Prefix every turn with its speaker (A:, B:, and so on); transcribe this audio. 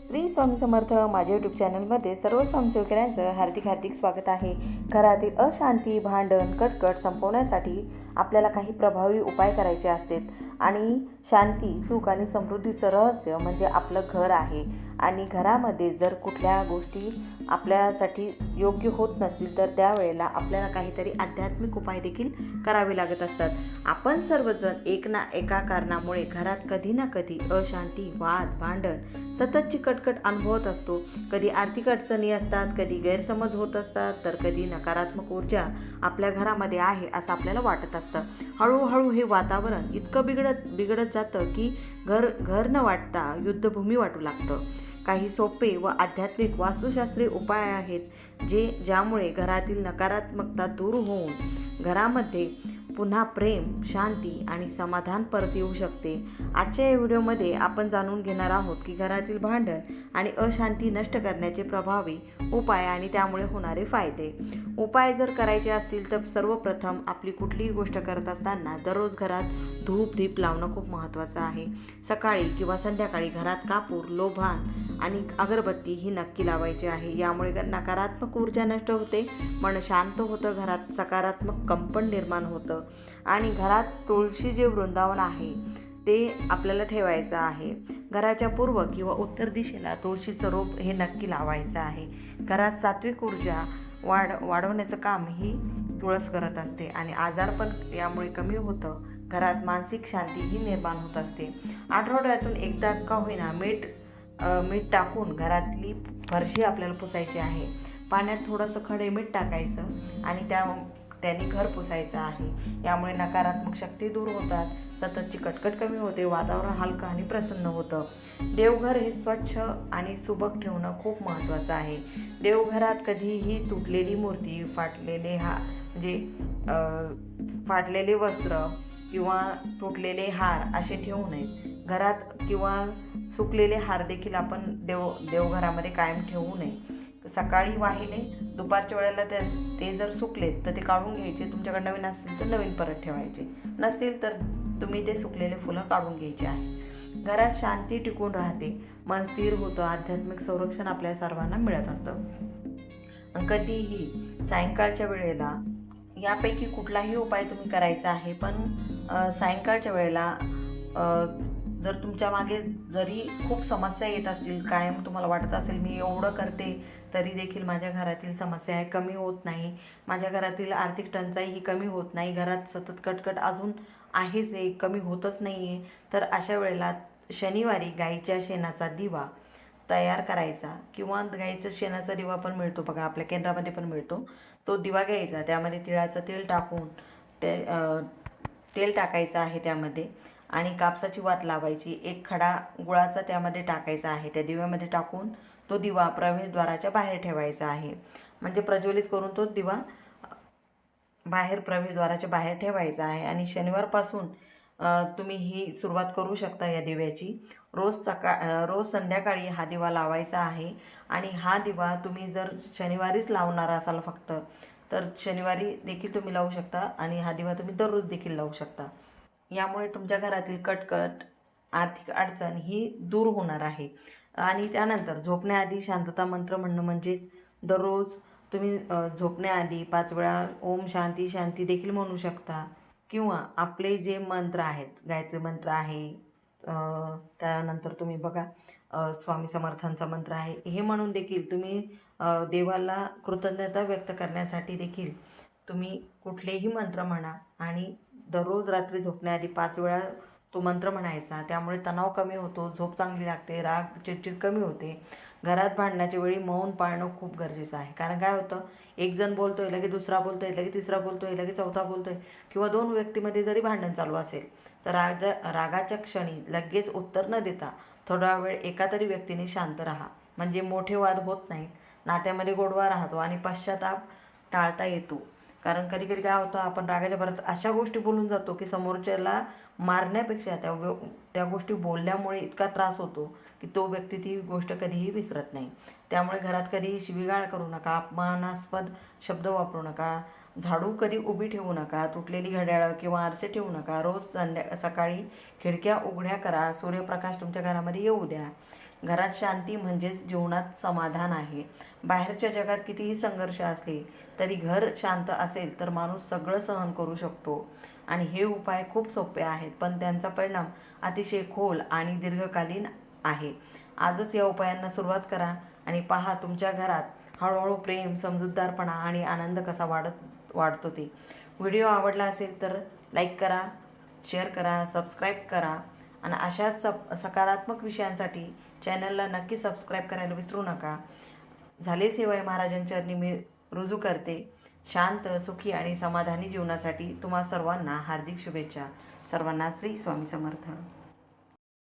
A: श्री स्वामी समर्थ माझ्या यूट्यूब चॅनलमध्ये सर्व स्वयंसेवकांचं हार्दिक स्वागत आहे. घरातील अशांती, भांडण, कटकट संपवण्यासाठी आपल्याला काही प्रभावी उपाय करायचे असतात आणि शांती, सुख आणि समृद्धीचं रहस्य म्हणजे आपलं घर आहे. आणि घरामध्ये जर कुठल्या गोष्टी आपल्यासाठी योग्य होत नसतील तर त्यावेळेला आपल्याला काहीतरी आध्यात्मिक उपाय देखील करावे लागत असतात. आपण सर्वजण एका कारणामुळे घरात कधी ना कधी अशांती, वाद, भांडण, सततची कटकट अनुभवत असतो. कधी आर्थिक अडचणी असतात, कधी गैरसमज होत असतात, तर कधी नकारात्मक ऊर्जा आपल्या घरामध्ये आहे असं आपल्याला वाटत असतं. हळूहळू हे वातावरण इतकं बिघडत जातं की घर न वाटता युद्धभूमी वाटू लागतं. काही सोपे व आध्यात्मिक वास्तुशास्त्रीय उपाय आहेत ज्यामुळे घरातील नकारात्मकता दूर होऊन घरामध्ये पुन्हा प्रेम, शांती आणि समाधान परत येऊ शकते. आजच्या या व्हिडिओमध्ये आपण जाणून घेणार आहोत की घरातील भांडण आणि अशांती नष्ट करण्याचे प्रभावी उपाय आणि त्यामुळे होणारे फायदे. उपाय जर करायचे असतील तर सर्वप्रथम आपली कुठलीही गोष्ट करत असताना दररोज घरात धूप दीप लावणं खूप महत्त्वाचं आहे. सकाळी किंवा संध्याकाळी घरात कापूर, लोभान आणि अगरबत्ती ही नक्की लावायची आहे. यामुळे नकारात्मक ऊर्जा नष्ट होते, मन शांत होतं, घरात सकारात्मक कंपन निर्माण होतं. आणि घरात तुळशी जे वृंदावन आहे ते आपल्याला ठेवायचं आहे. घराच्या पूर्व किंवा उत्तर दिशेला तुळशीचं रोप हे नक्की लावायचं आहे. घरात सात्विक ऊर्जा वाढवण्याचं काम ही तुळस करत असते आणि आजारपण यामुळे कमी होतं. घरात मानसिक शांती ही निर्माण होत असते. आठवड्यातून एकदा का होईना मीठ टाकून घरातली फरशी आपल्याला पुसायची आहे. पाण्यात थोडंसं खडे मीठ टाकायचं आणि त्याने घर पुसायचं आहे. यामुळे नकारात्मक शक्ती दूर होतात, सततची कटकट कमी होते, वातावरण हलकं आणि प्रसन्न होतं. देवघर हे स्वच्छ आणि सुबक ठेवणं खूप महत्त्वाचं आहे. देवघरात कधीही तुटलेली मूर्ती, फाटलेले वस्त्र किंवा तुटलेले हार असे ठेवू नयेत. घरात किंवा सुकलेले हार देखील आपण देवघरामध्ये कायम ठेवू नये. सकाळी वाहिले, दुपारच्या वेळेला ते जर सुकलेत तर ते काढून घ्यायचे. तुमच्याकडे नवीन असतील तर नवीन परत ठेवायचे, नसतील तर तुम्ही ते सुकलेले फुलं काढून घ्यायचे आहे. घरात शांती टिकून राहते, मन स्थिर होतं, आध्यात्मिक संरक्षण आपल्या सर्वांना मिळत असतं. कधीही सायंकाळच्या वेळेला यापैकी कुठलाही उपाय तुम्ही करायचा आहे, पण सायंकाळच्या वेळेला जर तुमच्या मागे जरी खूप समस्या येत असतील, कायम तुम्हाला वाटत असेल मी एवढं करते तरी देखील माझ्या घरातील समस्या आहे कमी होत नाही, माझ्या घरातील आर्थिक टंचाई ही कमी होत नाही, घरात सतत कटकट अजून आहेच, कमी होतच नाही आहे, तर अशा वेळेला शनिवारी गाईच्या शेणाचा दिवा तयार करायचा किंवा गाईचं शेणाचा दिवा पण मिळतो बघा, आपल्या केंद्रामध्ये पण मिळतो. तो दिवा घ्यायचा, त्यामध्ये तिळाचं तेल टाकून तेल टाकायचं आहे त्यामध्ये आणि कापसाची वात लावायची. एक खडा गुळाचा त्यामध्ये टाकायचा आहे. त्या दिव्यामध्ये टाकून तो दिवा प्रवेशद्वाराच्या बाहेर ठेवायचा आहे. म्हणजे प्रज्वलित करून तो दिवा प्रवेशद्वाराच्या बाहेर ठेवायचा आहे. आणि शनिवारपासून तुम्ही ही सुरुवात करू शकता या दिव्याची. रोज संध्याकाळी हा दिवा लावायचा आहे. आणि हा दिवा तुम्ही जर शनिवारीच लावणार असाल फक्त, तर शनिवारी देखील तुम्ही लावू शकता आणि हा दिवा तुम्ही दररोज देखील लावू शकता. यामुळे तुमच्या घरातील कटकट, आर्थिक अडचण ही दूर होणार आहे. आणि त्यानंतर झोपण्याआधी शांतता मंत्र म्हणणं, म्हणजेच दररोज तुम्ही झोपण्याआधी 5 वेळा ओम शांती शांती देखील म्हणू शकता. किंवा आपले जे मंत्र आहेत, गायत्री मंत्र आहे, त्यानंतर तुम्ही बघा स्वामी समर्थांचा मंत्र आहे, हे म्हणून देखील तुम्ही देवाला कृतज्ञता व्यक्त करण्यासाठी देखील तुम्ही कुठलेही मंत्र म्हणा आणि दररोज रात्री झोपण्याआधी 5 वेळा तो मंत्र म्हणायचा. त्यामुळे तणाव कमी होतो, झोप चांगली लागते, राग चिडचिड कमी होते. घरात भांडणाच्या वेळी मौन पाळणं खूप गरजेचं आहे. कारण काय होतं, एक जण बोलतोय, लगेच दुसरा बोलतोय, लगेच तिसरा बोलतोय, लगेच चौथा बोलतोय, किंवा 2 व्यक्तीमध्ये जरी भांडण चालू असेल तर रागाच्या क्षणी लगेच उत्तर न देता थोडा वेळ एका तरी व्यक्तीने शांत राहा. म्हणजे मोठे वाद होत नाहीत, नात्यामध्ये गोडवा राहतो आणि पश्चाताप टाळता येतो. कारण कधी कधी काय होतं, आपण रागाच्या भरात अशा गोष्टी बोलून जातो की समोरच्याला मारण्यापेक्षा त्या गोष्टी बोलल्यामुळे इतका त्रास होतो की तो व्यक्ती ती गोष्ट कधीही विसरत नाही. त्यामुळे घरात कधीही शिवीगाळ करू नका, अपमानास्पद शब्द वापरू नका, झाडू कधी उभी ठेवू नका, तुटलेली घड्याळं किंवा आरसे ठेवू नका. रोज सकाळी खिडक्या उघड्या करा, सूर्यप्रकाश तुमच्या घरामध्ये येऊ द्या. घरात शांती म्हणजेच जीवनात समाधान आहे. बाहेरच्या जगात कितीही संघर्ष असले तरी घर शांत असेल तर माणूस सगळं सहन करू शकतो. आणि हे उपाय खूप सोपे आहेत, पण त्यांचा परिणाम अतिशय खोल आणि दीर्घकालीन आहे. आजच या उपायांना सुरुवात करा आणि पहा तुमच्या घरात हळूहळू प्रेम, समजूतदारपणा आणि आनंद कसा वाढतो ते. व्हिडिओ आवडला असेल तर लाईक करा, शेअर करा, सबस्क्राईब करा आणि अशाच सकारात्मक विषयांसाठी चॅनलला नक्की सबस्क्राईब करायला विसरू नका. झाले सेवाय महाराजांचरणी मी रुजू करते. शांत, सुखी आणि समाधानी जीवनासाठी तुम्हा सर्वांना हार्दिक शुभेच्छा. सर्वांना श्री स्वामी समर्थ.